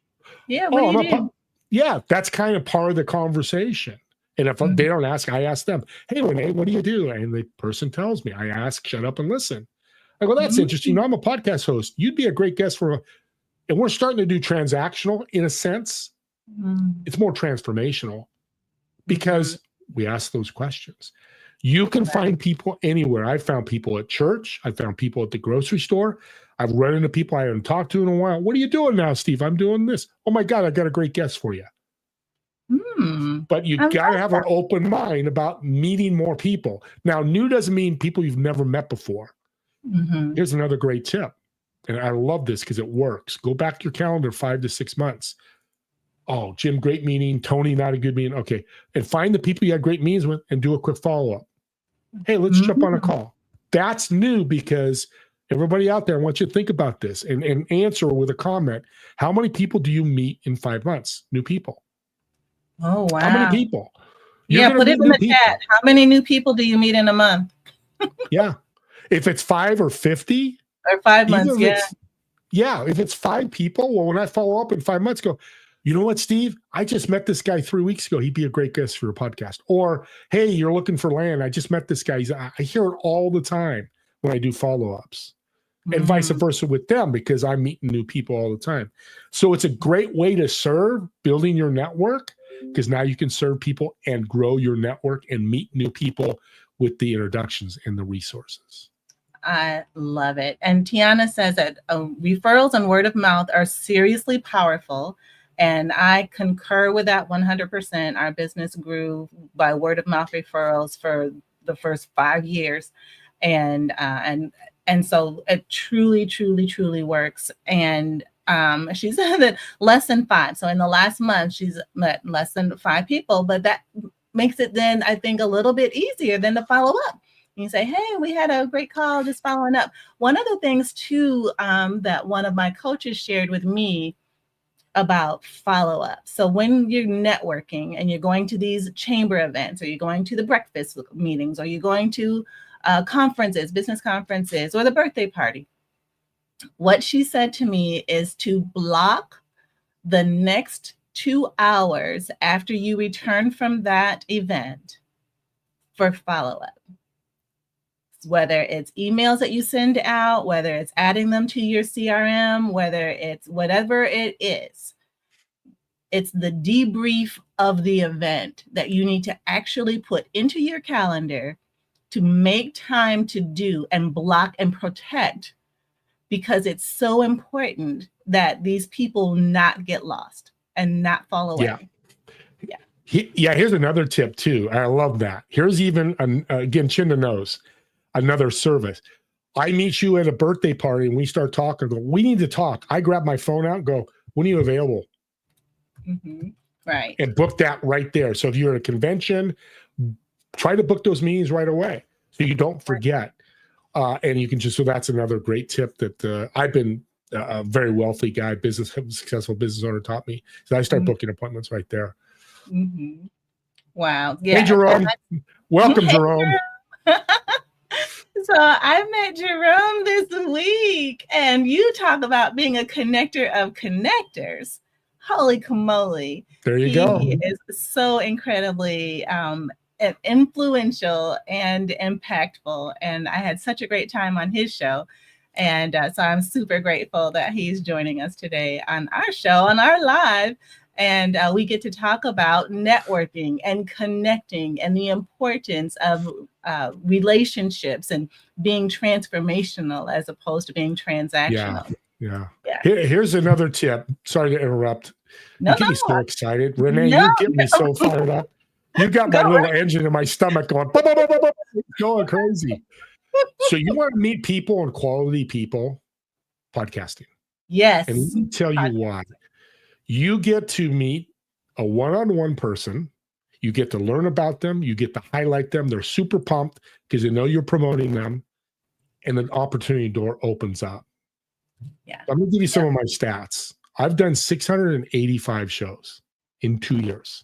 Yeah, what do you do? Yeah, that's kind of part of the conversation. And if they don't ask, I ask them, hey, Renee, what do you do? And the person tells me. I ask, shut up and listen. I go, that's interesting. I'm a podcast host. You'd be a great guest for, and we're starting to do transactional in a sense. It's more transformational because we ask those questions. You can find people anywhere. I've found people at church. I've found people at the grocery store. I've run into people I haven't talked to in a while. What are you doing now, Steve? I'm doing this. Oh my God, I got a great guest for you. But you got to have an open mind about meeting more people. Now, new doesn't mean people you've never met before. Here's another great tip. And I love this because it works. Go back to your calendar 5 to 6 months. Oh, Jim, great meeting. Tony, not a good meeting. Okay. And find the people you had great meetings with and do a quick follow-up. Hey, let's jump on a call. That's new because everybody out there, I want you to think about this and answer with a comment. How many people do you meet in 5 months? New people. Oh, wow. How many people? Yeah, put it in the chat. How many new people do you meet in a month? Yeah. If it's 5 or 50. Or 5 months, yeah. If it's 5 people, well, when I follow up in 5 months, go, you know what, Steve? I just met this guy 3 weeks ago. He'd be a great guest for your podcast. Or, hey, you're looking for land. I just met this guy. I hear it all the time when I do follow-ups. And vice versa with them because I'm meeting new people all the time. So it's a great way to serve, building your network, because now you can serve people and grow your network and meet new people with the introductions and the resources. I love it. And Tiana says that referrals and word of mouth are seriously powerful. And I concur with that 100%. Our business grew by word of mouth referrals for the first 5 years. And so it truly, truly, truly works. And she said that less than 5. So in the last month, she's met less than 5 people, but that makes it then, I think, a little bit easier than to follow up. You say, hey, we had a great call, just following up. One of the things too, that one of my coaches shared with me about follow-up. So when you're networking and you're going to these chamber events, or you're going to the breakfast meetings, or you're going to conferences, business conferences, or the birthday party, what she said to me is to block the next 2 hours after you return from that event for follow-up. Whether it's emails that you send out, whether it's adding them to your CRM, whether it's whatever it is, it's the debrief of the event that you need to actually put into your calendar to make time to do and block and protect, because it's so important that these people not get lost and not fall away. Here's another tip too. I love that. Here's even, again, chin to nose, another service. I meet you at a birthday party and we start talking. Go, we need to talk. I grab my phone out and go, when are you available? Right. And book that right there. So if you're at a convention, try to book those meetings right away so you don't forget. And you can just, so that's another great tip that I've been a very wealthy guy, successful business owner taught me. So I start booking appointments right there. Wow. Yeah. Hey, Jerome. Welcome, Jerome. So I met Jerome this week, and you talk about being a connector of connectors. Holy camoly. There you go. He is so incredibly influential and impactful. And I had such a great time on his show. And so I'm super grateful that he's joining us today on our show, on our live. And we get to talk about networking and connecting and the importance of relationships and being transformational as opposed to being transactional. Yeah. Here's another tip. Sorry to interrupt. You get me so excited. Renee, you get me so fired up. You got my little engine in my stomach going, bah, bah, bah, bah, bah, going crazy. So you want to meet people and quality people, podcasting. Yes. And let me tell you why. You get to meet a one-on-one person. You get to learn about them. You get to highlight them. They're super pumped because they know you're promoting them. And an opportunity door opens up. Yeah. I'm going to give you some of my stats. I've done 685 shows in 2 years.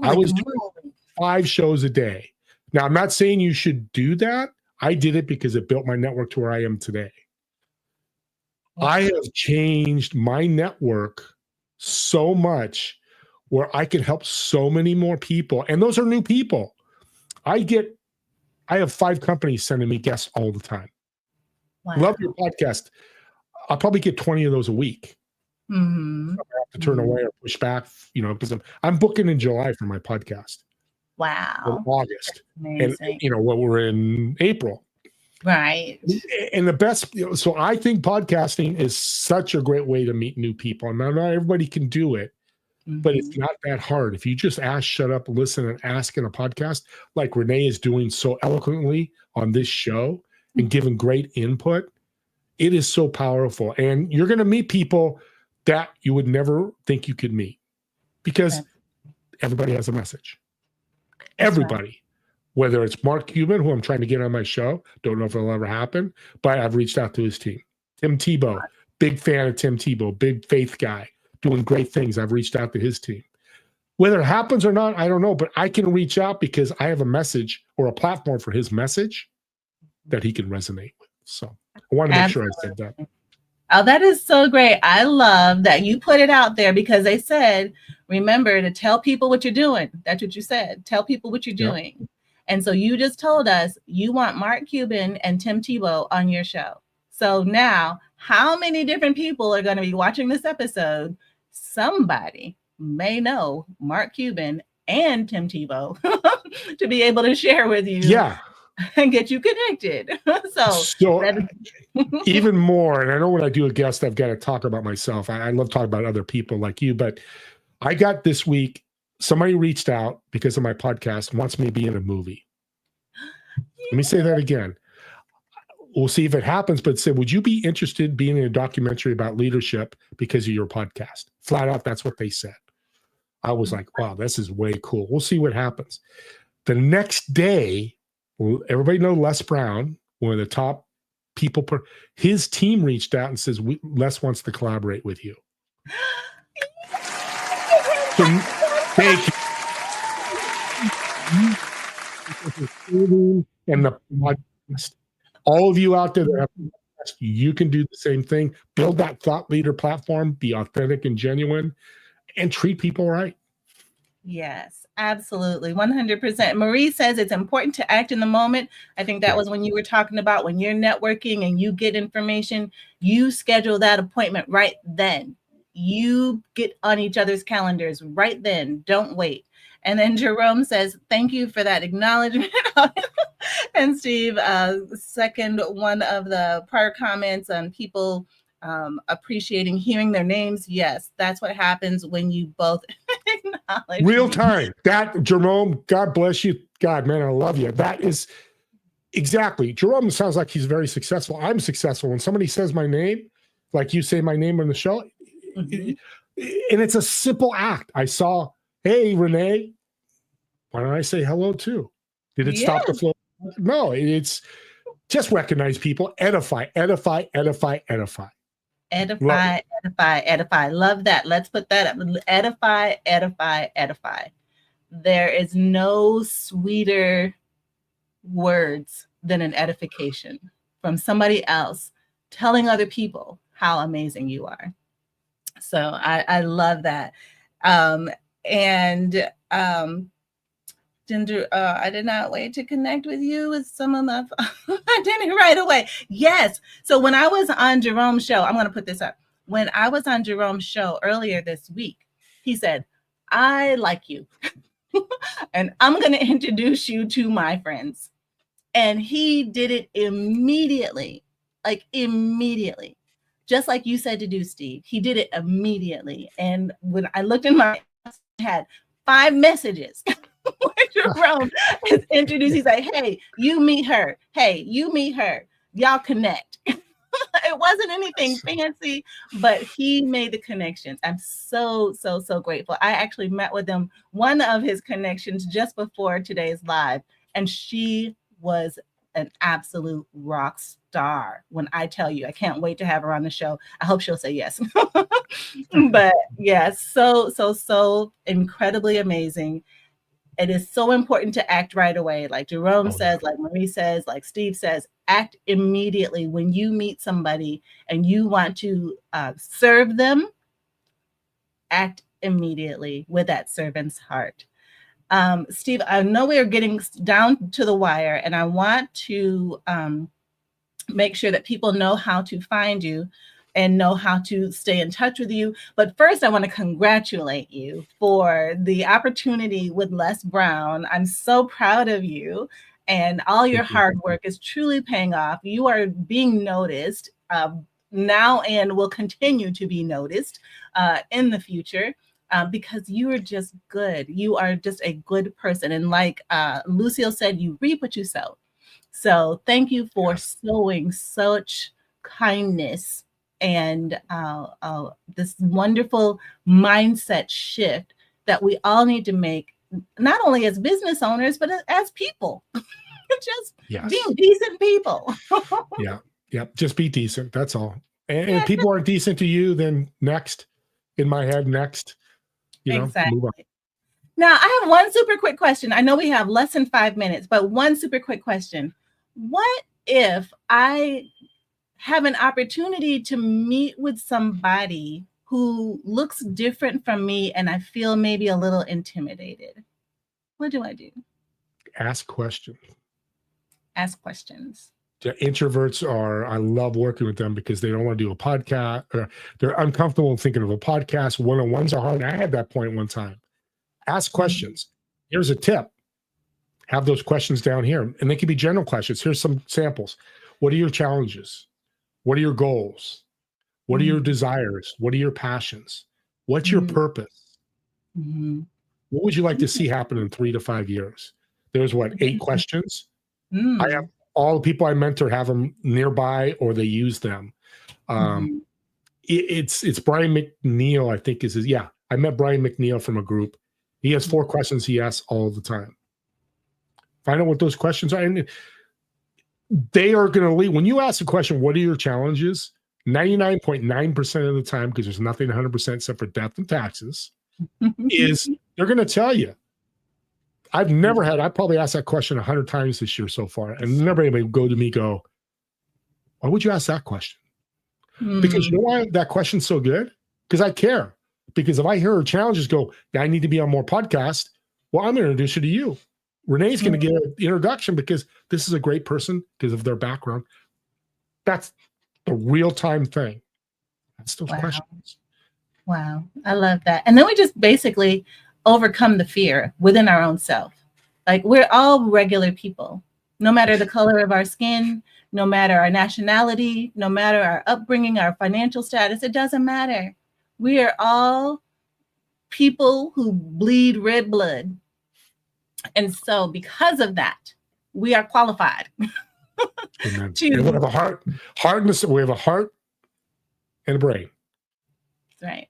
I was doing 5 shows a day. Now, I'm not saying you should do that. I did it because it built my network to where I am today. I have changed my network so much where I can help so many more people. And those are new people. I have 5 companies sending me guests all the time. Wow. Love your podcast. I'll probably get 20 of those a week. Mm-hmm. I have to turn away or push back, because I'm booking in July for my podcast. Wow. In August. Amazing. And we're in April. Right. And the best, so I think podcasting is such a great way to meet new people. And not everybody can do it, but it's not that hard. If you just ask, shut up, listen, and ask in a podcast, like Renee is doing so eloquently on this show and giving great input, it is so powerful. And you're going to meet people that you would never think you could meet because everybody has a message. Everybody. Right. Whether it's Mark Cuban, who I'm trying to get on my show, don't know if it'll ever happen, but I've reached out to his team. Tim Tebow, big fan of Tim Tebow, big faith guy, doing great things. I've reached out to his team. Whether it happens or not, I don't know, but I can reach out because I have a message or a platform for his message that he can resonate with. So I want to make sure I said that. Oh, that is so great. I love that you put it out there because they said, remember to tell people what you're doing. That's what you said. Tell people what you're doing. Yep. And so you just told us you want Mark Cuban and Tim Tebow on your show. So now how many different people are going to be watching this episode? Somebody may know Mark Cuban and Tim Tebow to be able to share with you. Yeah. And get you connected. So even more, and I know when I do a guest, I've got to talk about myself. I love talking about other people like you, but I got this week, somebody reached out because of my podcast, wants me to be in a movie. Let me say that again. We'll see if it happens, but said, would you be interested in being in a documentary about leadership because of your podcast? Flat out, that's what they said. I was like, wow, this is way cool. We'll see what happens. The next day, everybody know Les Brown, one of the top people. His team reached out and says, Les wants to collaborate with you. So, thank you. And the podcast, all of you out there that have podcast, you can do the same thing. Build that thought leader platform, be authentic and genuine, and treat people right. Yes, absolutely. 100%. Marie says it's important to act in the moment. I think that was when you were talking about when you're networking and you get information, you schedule that appointment right then. You get on each other's calendars right then. Don't wait. And then Jerome says, thank you for that acknowledgement. And Steve, second one of the prior comments on people appreciating hearing their names. Yes, that's what happens when you both acknowledge. Real time. That, Jerome, God bless you. God, man, I love you. That is exactly. Jerome sounds like he's very successful. I'm successful. When somebody says my name, like you say my name on the show, and it's a simple act. I saw, hey, Renee, why don't I say hello too? Did it stop the flow? No, it's just recognize people, edify, edify, edify, edify. Edify, edify, edify. Love that. Let's put that up. Edify, edify, edify. There is no sweeter words than an edification from somebody else telling other people how amazing you are. So I love that. Ginger, I did not wait to connect with you with some of my, I did it right away. Yes. So when I was on Jerome's show, I'm going to put this up. When I was on Jerome's show earlier this week, he said, I like you and I'm going to introduce you to my friends. And he did it immediately, just like you said to do, Steve. He did it immediately. And when I looked in my, I had 5 messages. Jerome is introduced. He's like, hey, you meet her. Hey, you meet her. Y'all connect. It wasn't anything fancy, but he made the connections. I'm so grateful. I actually met with him, one of his connections, just before today's live, and she was an absolute rock star. When I tell you, I can't wait to have her on the show. I hope she'll say yes. But yes, so incredibly amazing. It is so important to act right away. Like Jerome says, like Marie says, like Steve says, act immediately when you meet somebody and you want to serve them. Act immediately with that servant's heart. Steve, I know we are getting down to the wire, and I want to make sure that people know how to find you and know how to stay in touch with you. But first, I want to congratulate you for the opportunity with Les Brown. I'm so proud of you, and all your hard work is truly paying off. You are being noticed now and will continue to be noticed in the future. Because you are just good. You are just a good person. And like Lucille said, you reap what you sow. So thank you for sowing such kindness and this wonderful mindset shift that we all need to make, not only as business owners, but as people. Just being decent people. Just be decent. That's all. And if people aren't decent to you, then next, in my head, next. Exactly. Move on. Now, I have one super quick question. I know we have less than 5 minutes, but one super quick question. What if I have an opportunity to meet with somebody who looks different from me and I feel maybe a little intimidated? What do I do? Ask questions. Ask questions. The introverts I love working with them because they don't want to do a podcast, or they're uncomfortable thinking of a podcast. One-on-ones are hard. I had that point one time. Ask questions. Here's a tip. Have those questions down here. And they can be general questions. Here's some samples. What are your challenges? What are your goals? What are your desires? What are your passions? What's your purpose? What would you like to see happen in 3 to 5 years? There's 8 questions. I have all the people I mentor have them nearby or they use them. It's Brian McNeil, I think is his. Yeah, I met Brian McNeil from a group. He has 4 questions he asks all the time. Find out what those questions are. And they are going to lead. When you ask a question, what are your challenges? 99.9% of the time, because there's nothing 100% except for death and taxes, is they're going to tell you. I probably asked that question 100 times this year so far, and never anybody go to me go, why would you ask that question? Because you know why that question's so good? Because I care. Because if I hear her challenges go, I need to be on more podcasts, well, I'm going to introduce you to you. Renee's going to get an introduction because this is a great person because of their background. That's the real-time thing. That's those questions. Wow. I love that. And then we just basically overcome the fear within our own self. Like, we're all regular people, no matter the color of our skin, no matter our nationality, no matter our upbringing, our financial status, it doesn't matter. We are all people who bleed red blood. And so because of that, we are qualified. And we have a heart, we have a heart and a brain. That's right.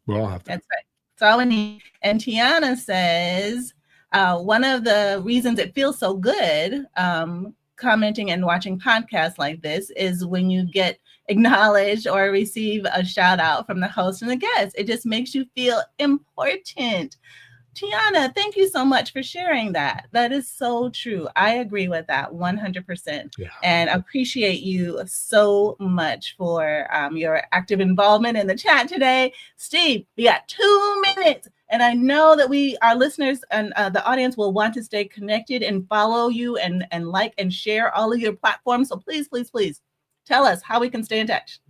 We all have that. That's right. That's all we need. And Tiana says, one of the reasons it feels so good commenting and watching podcasts like this is when you get acknowledged or receive a shout out from the host and the guest. It just makes you feel important. Tiana, thank you so much for sharing that. That is so true. I agree with that 100%. Yeah. And appreciate you so much for your active involvement in the chat today. Steve, we got 2 minutes. And I know that our listeners and the audience will want to stay connected and follow you and like and share all of your platforms. So please, please, please tell us how we can stay in touch.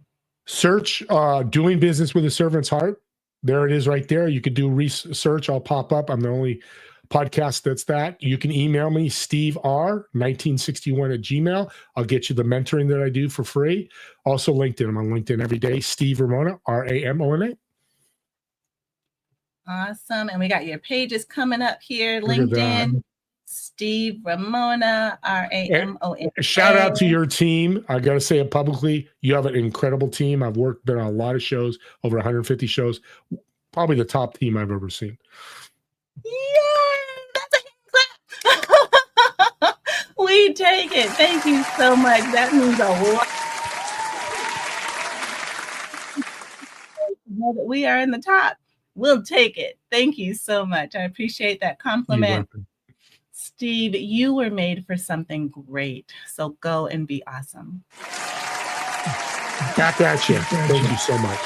Search Doing Business with a Servant's Heart. There it is right there. You could do research. I'll pop up. I'm the only podcast that's that. You can email me, stever1961@gmail. I'll get you the mentoring that I do for free. Also LinkedIn. I'm on LinkedIn every day. Steve Ramona, Ramona. Awesome. And we got your pages coming up here. LinkedIn, Steve Ramona, Ramona. Shout out to your team. I got to say it publicly. You have an incredible team. I've been on a lot of shows, over 150 shows. Probably the top team I've ever seen. Yay! That's a hand clap. We take it. Thank you so much. That means a lot. Know that we are in the top. We'll take it. Thank you so much. I appreciate that compliment. Steve, you were made for something great. So go and be awesome. Back at you. Thank you so much.